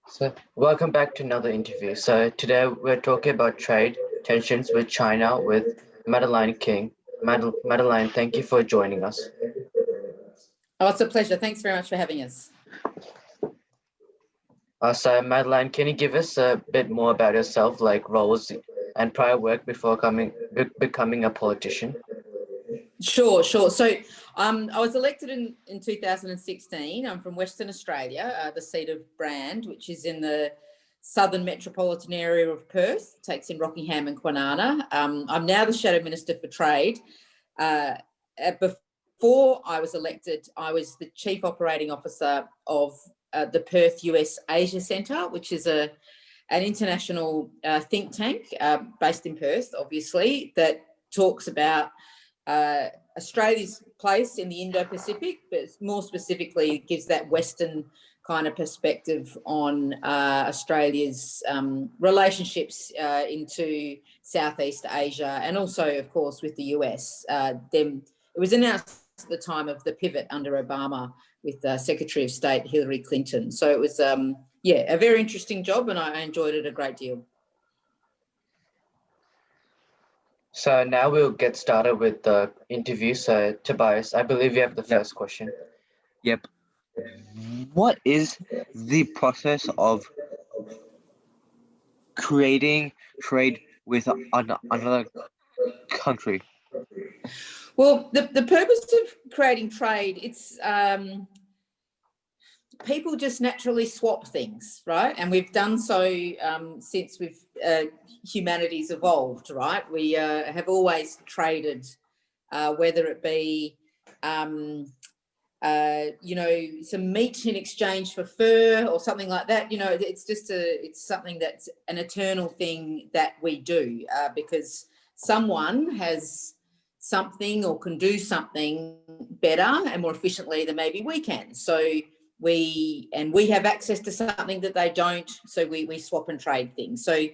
So, welcome back to another interview. So, today we're talking about trade tensions with China with Madeline King. Madeline, thank you for joining us. Oh, it's a pleasure. Thanks very much for having us. So, Madeline, can you give us a bit more about yourself, like roles and prior work before becoming a politician? Sure. So I was elected in 2016. I'm from Western Australia, the seat of Brand, which is in the southern metropolitan area of Perth, takes in Rockingham and Kwinana. I'm now the Shadow Minister for Trade. Before I was elected, I was the Chief Operating Officer of the Perth US Asia Centre, which is an international think tank based in Perth, obviously, that talks about Australia's place in the Indo-Pacific, but more specifically gives that Western kind of perspective on Australia's relationships into Southeast Asia and also, of course, with the US. It was announced at the time of the pivot under Obama with Secretary of State Hillary Clinton. So it was, a very interesting job, and I enjoyed it a great deal. So now we'll get started with the interview. So Tobias, I believe you have the first question. Yep. What is the process of creating trade with another country? Well, the purpose of creating trade, it's people just naturally swap things, right? And we've done so since humanity's evolved, right? We have always traded, whether it be some meat in exchange for fur or something like that. It's something that's an eternal thing that we do because someone has something or can do something better and more efficiently than maybe we can. So we have access to something that they don't, so we swap and trade things. So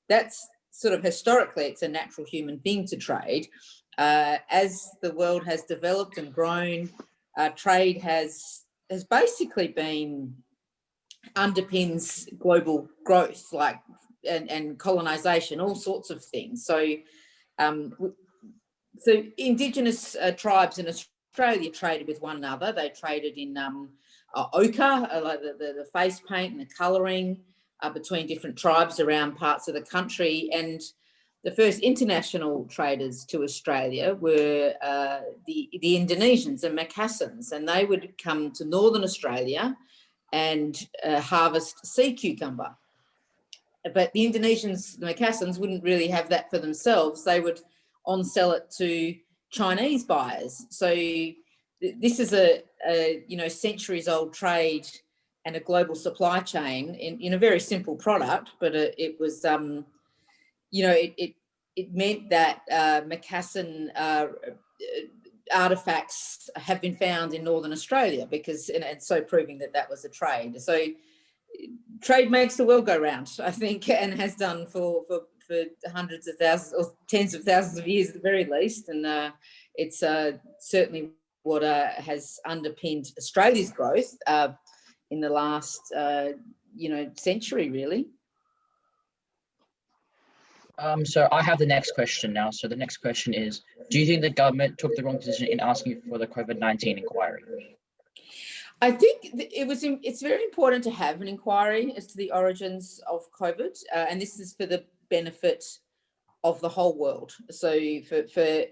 that's sort of historically, it's a natural human thing to trade. As the world has developed and grown, trade has basically been underpins global growth, and colonization, all sorts of things. So Indigenous tribes in Australia traded with one another. They traded in ochre, like the face paint and the colouring between different tribes around parts of the country. And the first international traders to Australia were the Indonesians and Macassans, and they would come to northern Australia and harvest sea cucumber. But the Indonesians, the Macassans, wouldn't really have that for themselves. They would on-sell it to Chinese buyers. So this is a centuries-old trade and a global supply chain in a very simple product, but it was it meant that Macassan artefacts have been found in northern Australia and so proving that was a trade. So trade makes the world go round, I think, and has done for hundreds of thousands or tens of thousands of years at the very least. And it's certainly what has underpinned Australia's growth in the last century, really. So I have the next question now. So the next question is, do you think the government took the wrong position in asking for the COVID-19 inquiry? I think it's very important to have an inquiry as to the origins of COVID, and this is for the benefit of the whole world. So for the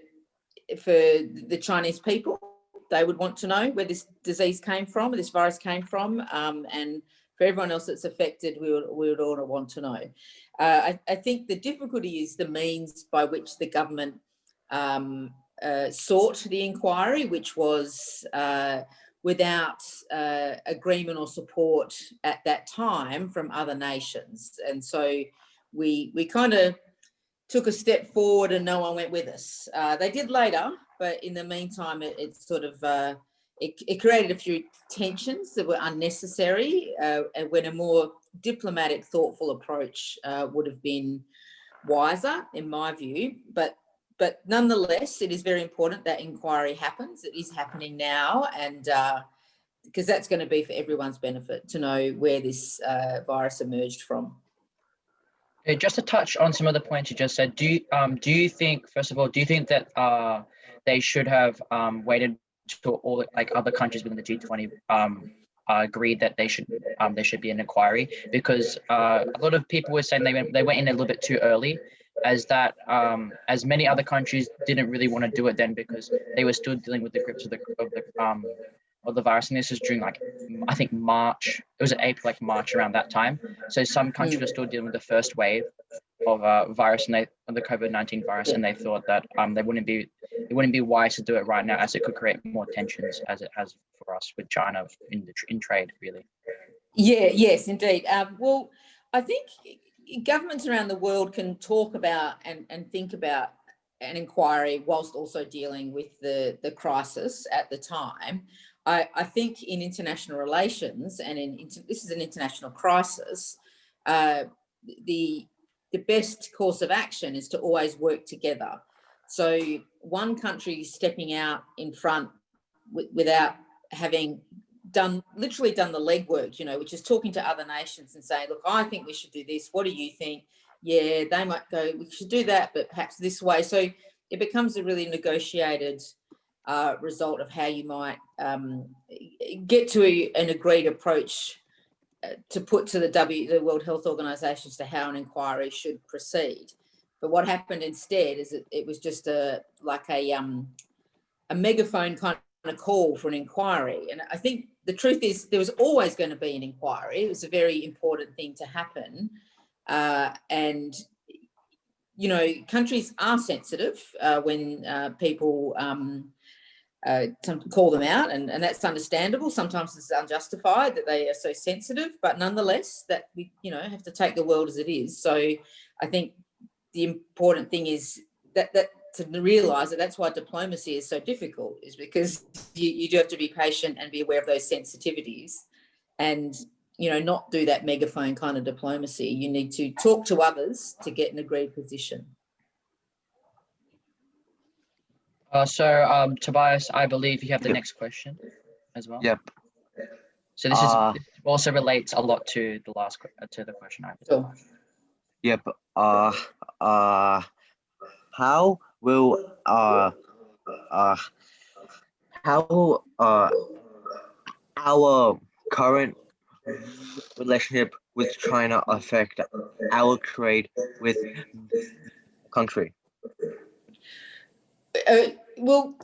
Chinese people, they would want to know where this disease came from, where this virus came from, and for everyone else that's affected, we would all want to know. I think the difficulty is the means by which the government sought the inquiry, which was without agreement or support at that time from other nations. And so we kind of took a step forward and no one went with us. They did later, but in the meantime, it sort of it created a few tensions that were unnecessary, when a more diplomatic, thoughtful approach would have been wiser, in my view. But nonetheless, it is very important that inquiry happens. It is happening now, and because that's going to be for everyone's benefit to know where this virus emerged from. Just to touch on some of the points you just said, do you think, first of all, do you think that they should have waited till all like other countries within the G20 agreed that there should be an inquiry? Because a lot of people were saying they went in a little bit too early, as many other countries didn't really want to do it then because they were still dealing with the grips of the virus, and this was during like I think March. It was April, like March, around that time. So some countries were still dealing with the first wave of virus, and the COVID-19 virus, and they thought that it wouldn't be wise to do it right now, as it could create more tensions as it has for us with China in trade, really. Yeah, yes, indeed. Well, I think governments around the world can talk about and think about an inquiry whilst also dealing with the crisis at the time. I think in international relations, and this is an international crisis, the best course of action is to always work together. So one country stepping out in front without having literally done the legwork, which is talking to other nations and saying, look, I think we should do this. What do you think? Yeah, they might go, we should do that, but perhaps this way. So it becomes a really negotiated result of how you might get to an agreed approach to put to the World Health Organization as to how an inquiry should proceed. But what happened instead is it was just a megaphone kind of call for an inquiry. And I think the truth is there was always going to be an inquiry. It was a very important thing to happen. And countries are sensitive when people call them out, and that's understandable. Sometimes it's unjustified that they are so sensitive, but nonetheless, that we have to take the world as it is. So I think the important thing is that to realise that that's why diplomacy is so difficult, is because you do have to be patient and be aware of those sensitivities, and not do that megaphone kind of diplomacy. You need to talk to others to get an agreed position. So Tobias, I believe you have the next question as well. Yep. So this also relates a lot to the question I asked. Sure. Yep. How will our current relationship with China affect our trade with country? Well,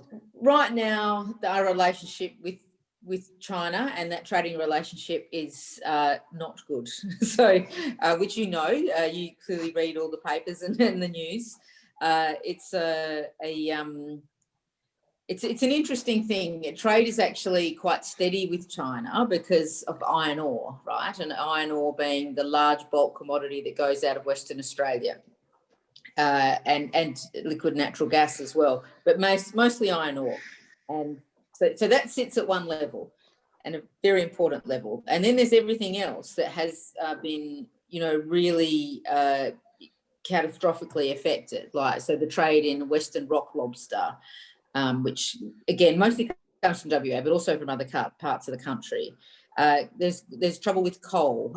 right now, our relationship with China and that trading relationship is not good. So, which you clearly read all the papers and the news. It's an interesting thing. Trade is actually quite steady with China because of iron ore, right? And iron ore being the large bulk commodity that goes out of Western Australia. And liquid natural gas as well, but mostly iron ore. And so that sits at one level, and a very important level. And then there's everything else that has been, really catastrophically affected. Like, so the trade in Western rock lobster, which again, mostly comes from WA, but also from other parts of the country. There's trouble with coal,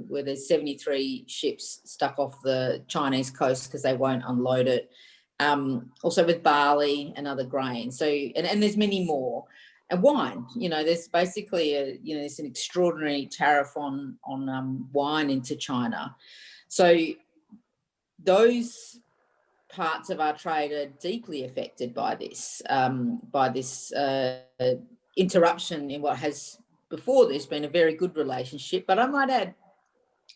where there's 73 ships stuck off the Chinese coast because they won't unload it. Also with barley and other grains. So, and there's many more. And wine, there's basically there's an extraordinary tariff on wine into China. So those parts of our trade are deeply affected by this interruption in what has before this been a very good relationship, but I might add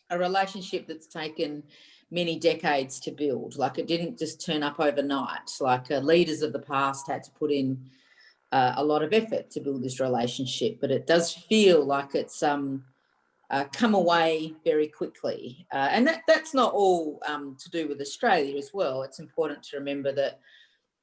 a relationship that's taken many decades to build. Like, it didn't just turn up overnight. Like, leaders of the past had to put in a lot of effort to build this relationship, but it does feel like it's come away very quickly. And that's not all to do with Australia as well. It's important to remember that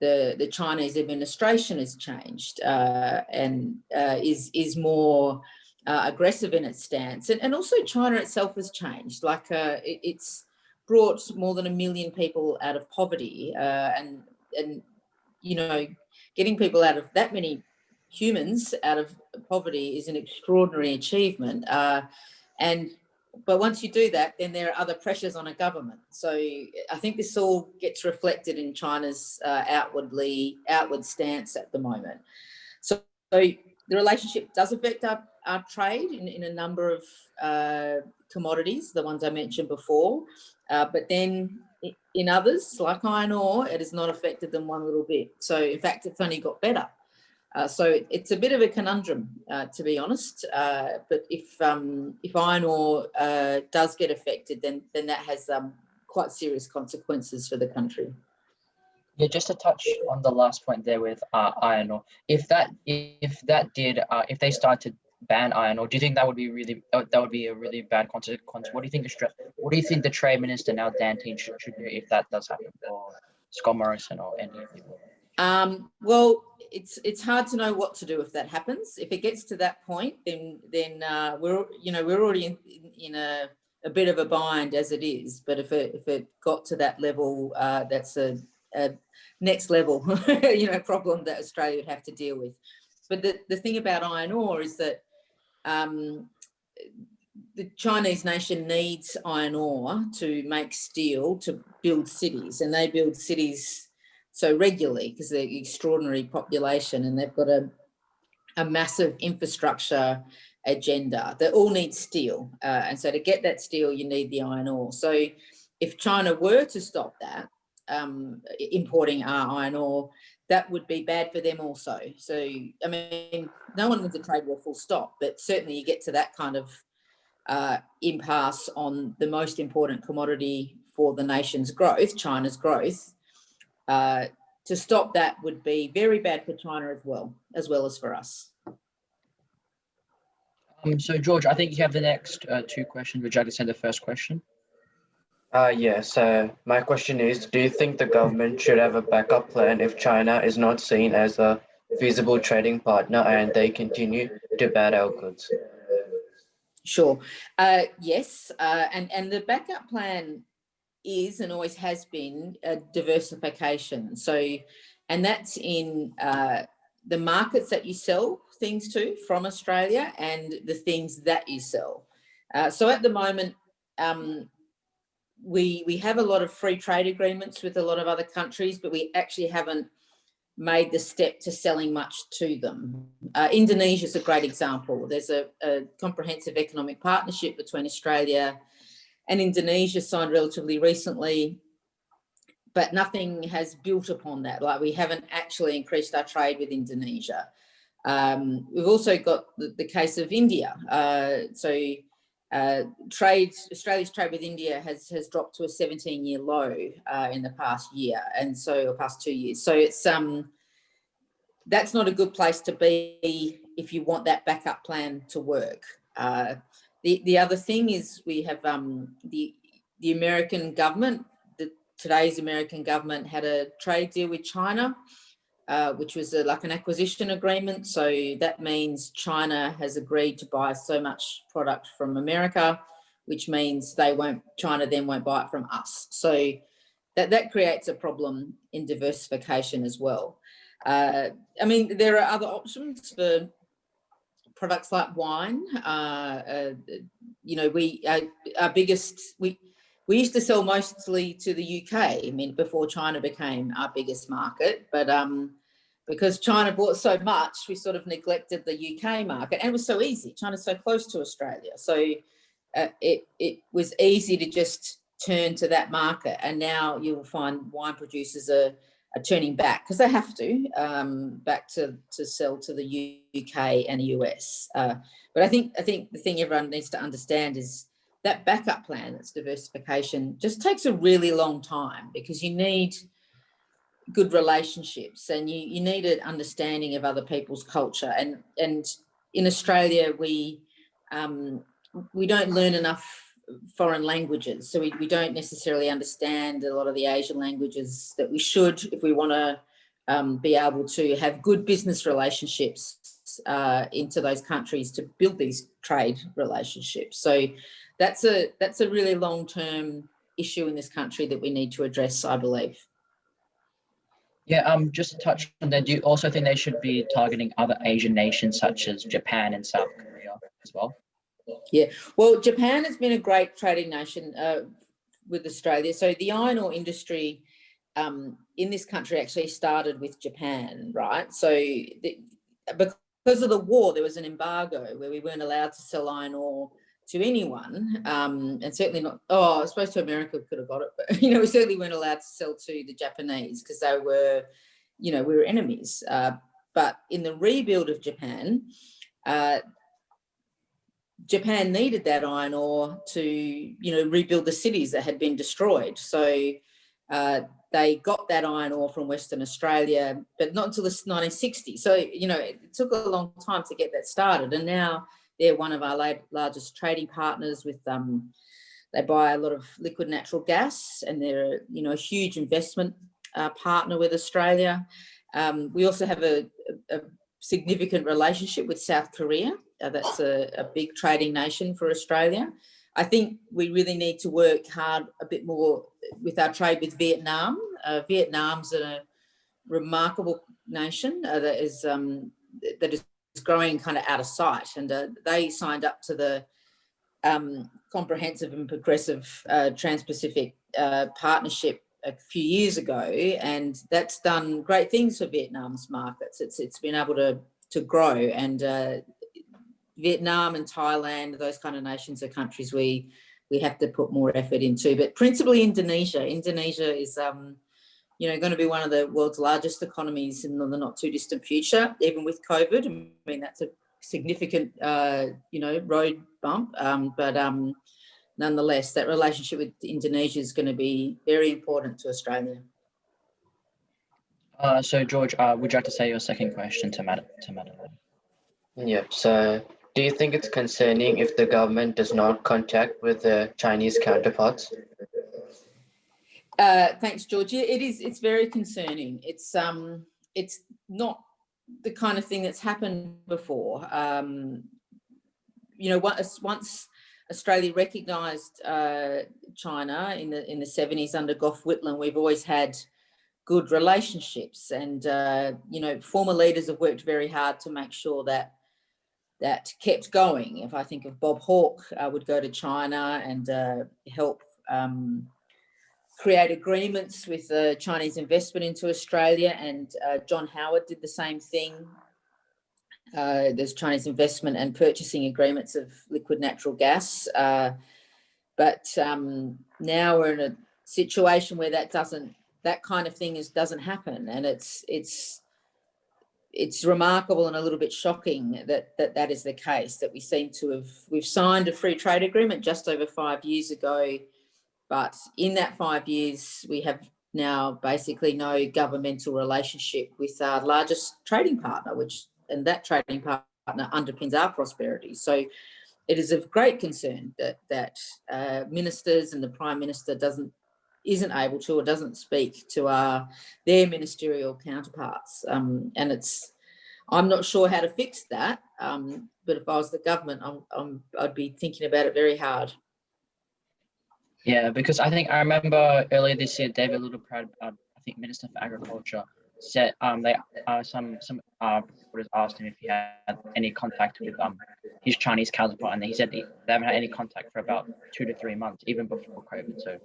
the Chinese administration has changed and is more aggressive in its stance. And also China itself has changed. Like, it's brought more than 1 million people out of poverty, and getting people out of that many humans out of poverty is an extraordinary achievement. But once you do that, then there are other pressures on a government. So I think this all gets reflected in China's outward stance at the moment. So the relationship does affect our trade in a number of commodities, the ones I mentioned before. But then in others, like iron ore, it has not affected them one little bit. So in fact, it's only got better. So it's a bit of a conundrum, to be honest. But if iron ore does get affected, then that has quite serious consequences for the country. Yeah, just to touch on the last point there with iron ore. If they start to ban iron ore, do you think that would be a really bad consequence? What do you think the Trade Minister now, Dan Tehan, should do if that does happen, or Scott Morrison, or any people? Well, it's hard to know what to do if that happens. If it gets to that point, then we're already in a bit of a bind as it is. But if it got to that level, that's a next level problem that Australia would have to deal with. But the thing about iron ore is that the Chinese nation needs iron ore to make steel to build cities, and they build cities so regularly because they're an extraordinary population, and they've got a massive infrastructure agenda that all need steel. And so to get that steel, you need the iron ore. So if China were to stop that, importing our iron ore, that would be bad for them also. So, I mean, no one wins a trade war full stop, but certainly you get to that kind of impasse on the most important commodity for the nation's growth, China's growth. To stop that would be very bad for China as well as for us. So George, I think you have the next two questions. Would you like to send the first question? Yes. My question is, do you think the government should have a backup plan if China is not seen as a feasible trading partner and they continue to ban our goods? Sure. Yes. And the backup plan is and always has been a diversification. So, and that's in the markets that you sell things to from Australia and the things that you sell. So at the moment, we have a lot of free trade agreements with a lot of other countries, but we actually haven't made the step to selling much to them. Indonesia is a great example. There's a comprehensive economic partnership between Australia and Indonesia signed relatively recently, but nothing has built upon that. Like, we haven't actually increased our trade with Indonesia. We've also got the case of India. Australia's trade with India has dropped to a 17-year low in the past year, and so past 2 years. So it's that's not a good place to be if you want that backup plan to work. The other thing is we have the American government. Today's American government had a trade deal with China, which was like an acquisition agreement. So that means China has agreed to buy so much product from America, which means China then won't buy it from us. So that creates a problem in diversification as well. I mean, there are other options for products like wine. We used to sell mostly to the UK, I mean, before China became our biggest market, but because China bought so much, we sort of neglected the UK market, and it was so easy. China's so close to Australia, so it was easy to just turn to that market. And now you'll find wine producers are turning back because they have to back to sell to the UK and the US. But I think the thing everyone needs to understand is that backup plan, that's diversification, just takes a really long time, because you need good relationships and you need an understanding of other people's culture. And in Australia, we don't learn enough foreign languages, so we don't necessarily understand a lot of the Asian languages that we should, if we want to be able to have good business relationships into those countries to build these trade relationships. So that's a really long-term issue in this country that we need to address, I believe. Yeah, just to touch on that, do you also think they should be targeting other Asian nations such as Japan and South Korea as well? Yeah, well, Japan has been a great trading nation with Australia. So the iron ore industry in this country actually started with Japan, right? So because of the war, there was an embargo where we weren't allowed to sell iron ore to anyone, and certainly not. Oh, I suppose to America could have got it, but we certainly weren't allowed to sell to the Japanese because they were, we were enemies. But in the rebuild of Japan, Japan needed that iron ore to, rebuild the cities that had been destroyed. So they got that iron ore from Western Australia, but not until the 1960s. So, it took a long time to get that started. And now they're one of our largest trading partners with, they buy a lot of liquid natural gas, and they're, a huge investment partner with Australia. We also have a significant relationship with South Korea. That's a big trading nation for Australia. I think we really need to work hard a bit more with our trade with Vietnam. Vietnam's a remarkable nation that is growing kind of out of sight, and they signed up to the comprehensive and progressive Trans-Pacific Partnership a few years ago, and that's done great things for Vietnam's markets. It's been able to grow, and Vietnam and Thailand, those kind of nations are countries we have to put more effort into, but principally Indonesia. Indonesia is going to be one of the world's largest economies in the not too distant future, even with COVID. I mean, that's a significant road bump, but nonetheless, that relationship with Indonesia is going to be very important to Australia. So George, would you like to say your second question to Madeline? Yep. So, do you think it's concerning if the government does not contact with the Chinese counterparts? Thanks, George. Yeah, it is. It's very concerning. It's not the kind of thing that's happened before. Once Australia recognised China in the 70s under Gough Whitlam, we've always had good relationships, and former leaders have worked very hard to make sure that kept going. If I think of Bob Hawke, would go to China and help create agreements with Chinese investment into Australia, and John Howard did the same thing. There's Chinese investment and purchasing agreements of liquid natural gas, but now we're in a situation where that kind of thing doesn't happen, and it's remarkable and a little bit shocking that is the case. That we've signed a free trade agreement just over 5 years ago, but in that 5 years we have now basically no governmental relationship with our largest trading partner, and that trading partner underpins our prosperity. So it is of great concern that ministers and the Prime Minister isn't able to or doesn't speak to their ministerial counterparts, and I'm not sure how to fix that. But if I was the government, I'd be thinking about it very hard. Yeah, because I remember earlier this year, David Littleproud, I think Minister for Agriculture, said some reporters asked him if he had any contact with his Chinese counterpart, and he said they haven't had any contact for about 2 to 3 months, even before COVID. So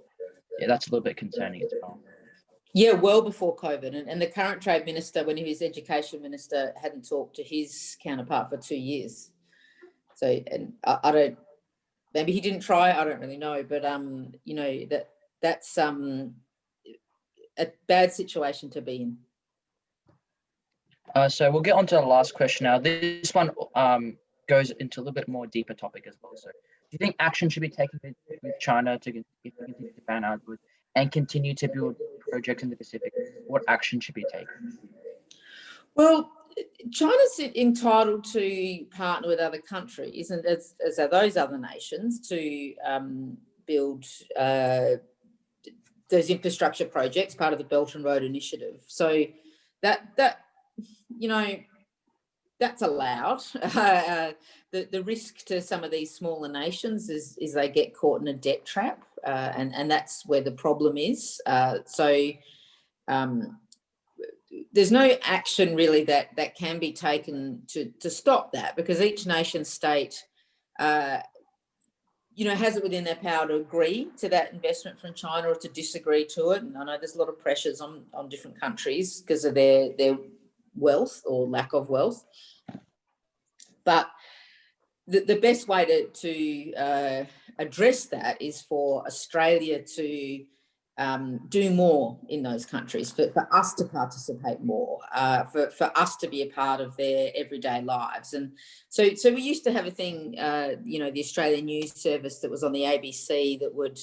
yeah, that's a little bit concerning as well. Yeah, well before COVID, and the current trade minister, when he was education minister, hadn't talked to his counterpart for 2 years. So, and I don't. Maybe he didn't try. I don't really know, but that's a bad situation to be in. So we'll get on to the last question now. This one goes into a little bit more deeper topic as well. So, do you think action should be taken with China to continue to ban our goods and continue to build projects in the Pacific? What action should be taken? Well, China's entitled to partner with other countries, and as are those other nations, to build those infrastructure projects, part of the Belt and Road Initiative. So that's allowed. The risk to some of these smaller nations is they get caught in a debt trap, and that's where the problem is. there's no action really that can be taken to stop that, because each nation state, has it within their power to agree to that investment from China or to disagree to it. And I know there's a lot of pressures on different countries because of their wealth or lack of wealth. But the best way to address that is for Australia to do more in those countries, for us to participate more, for us to be a part of their everyday lives. And so we used to have a thing, the Australian News Service that was on the ABC that would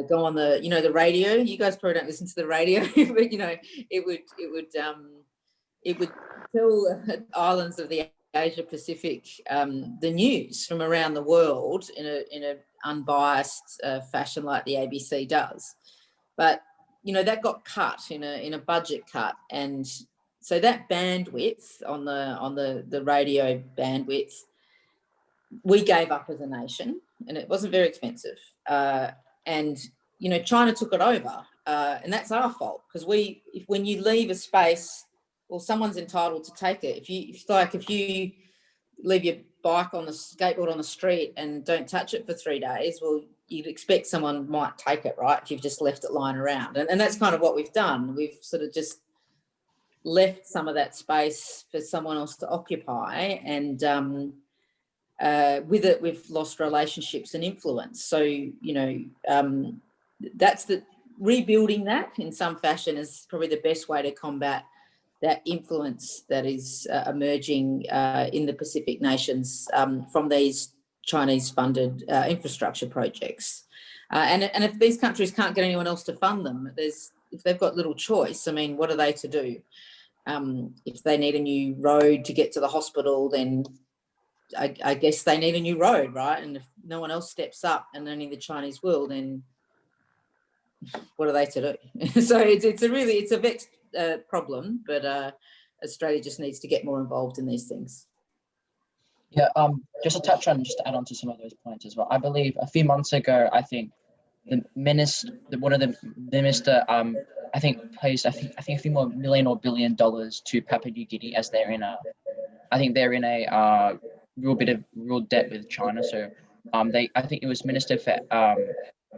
go on the, the radio. You guys probably don't listen to the radio, but it would tell islands of the Asia Pacific the news from around the world in a unbiased fashion like the ABC does. But that got cut in a budget cut, and so that bandwidth on the radio bandwidth we gave up as a nation, and it wasn't very expensive. And China took it over, and that's our fault, because when you leave a space, well, someone's entitled to take it. If you leave your bike on the skateboard on the street and don't touch it for 3 days, well, you'd expect someone might take it, right? If you've just left it lying around. And that's kind of what we've done. We've sort of just left some of that space for someone else to occupy. And with it, we've lost relationships and influence. So, that's rebuilding that in some fashion is probably the best way to combat that influence that is emerging in the Pacific nations from these Chinese-funded infrastructure projects. And if these countries can't get anyone else to fund them, if they've got little choice, I mean, what are they to do? If they need a new road to get to the hospital, then I guess they need a new road, right? And if no one else steps up and only the Chinese will, then what are they to do? So it's a vexed problem, but Australia just needs to get more involved in these things. Yeah, just to add on to some of those points as well. I believe a few months ago, I think the minister, I think placed a few more million or $1 billion to Papua New Guinea, as they're in a real debt with China. So I think it was Minister for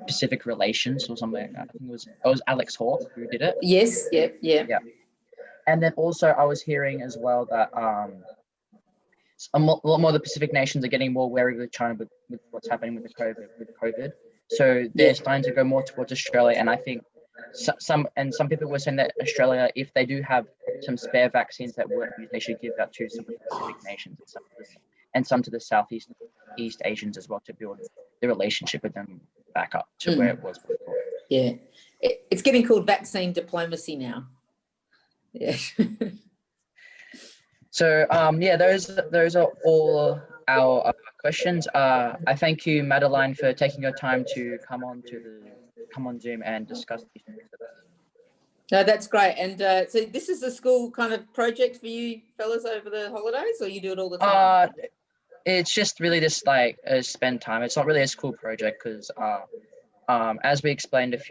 Pacific Relations or something. I think it was Alex Hawke who did it. Yes, yeah. And then also I was hearing as well that a lot more of the Pacific nations are getting more wary with China with what's happening with COVID. So they're starting to go more towards Australia, and I think some people were saying that Australia, if they do have some spare vaccines that work, they should give that to some of the Pacific nations and some to the Southeast Asians as well, to build the relationship with them back up to where it was before. Yeah, it's getting called vaccine diplomacy now. Yeah. So those are all our questions. I thank you, Madeline, for taking your time to come on Zoom and discuss these things with us. No, that's great. And so this is a school kind of project for you fellas over the holidays, or you do it all the time? It's just really just like spend time. It's not really a school project because as we explained that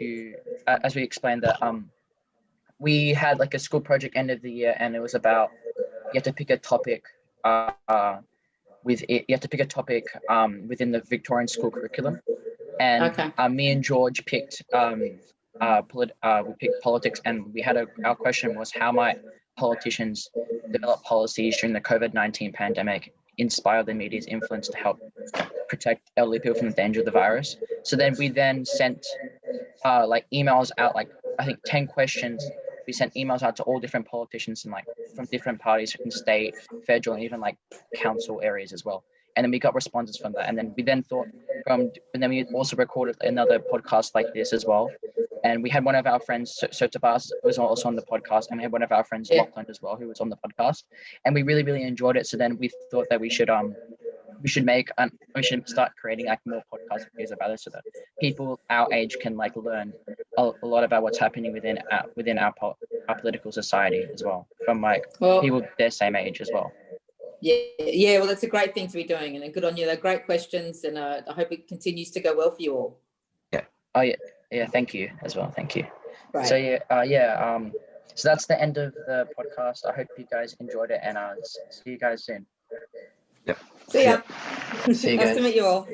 we had like a school project end of the year, and it was about you have to pick a topic within the Victorian school curriculum, and me and George picked we picked politics, and we had our question was, how might politicians develop policies during the COVID-19 pandemic inspire the media's influence to help protect elderly people from the danger of the virus? So then we sent like emails out, like I think 10 questions. We sent emails out to all different politicians and like from different parties, from state, federal, and even like council areas as well. And then we got responses from that. And then we also recorded another podcast like this as well. And we had one of our friends, so Tobias was also on the podcast, and we had one of our friends, Lachlan, as well, who was on the podcast. And we really, really enjoyed it. So then we thought that we should start creating like more podcast videos about it, so that people our age can like learn a lot about what's happening within our political society as well, from like people their same age as well. Yeah. Well, that's a great thing to be doing, and good on you. They're great questions, and I hope it continues to go well for you all. Yeah. Oh yeah. Thank you as well. Thank you. Right. So So that's the end of the podcast. I hope you guys enjoyed it, and see you guys soon. Yep. See ya. See you Nice to guys. meet you all.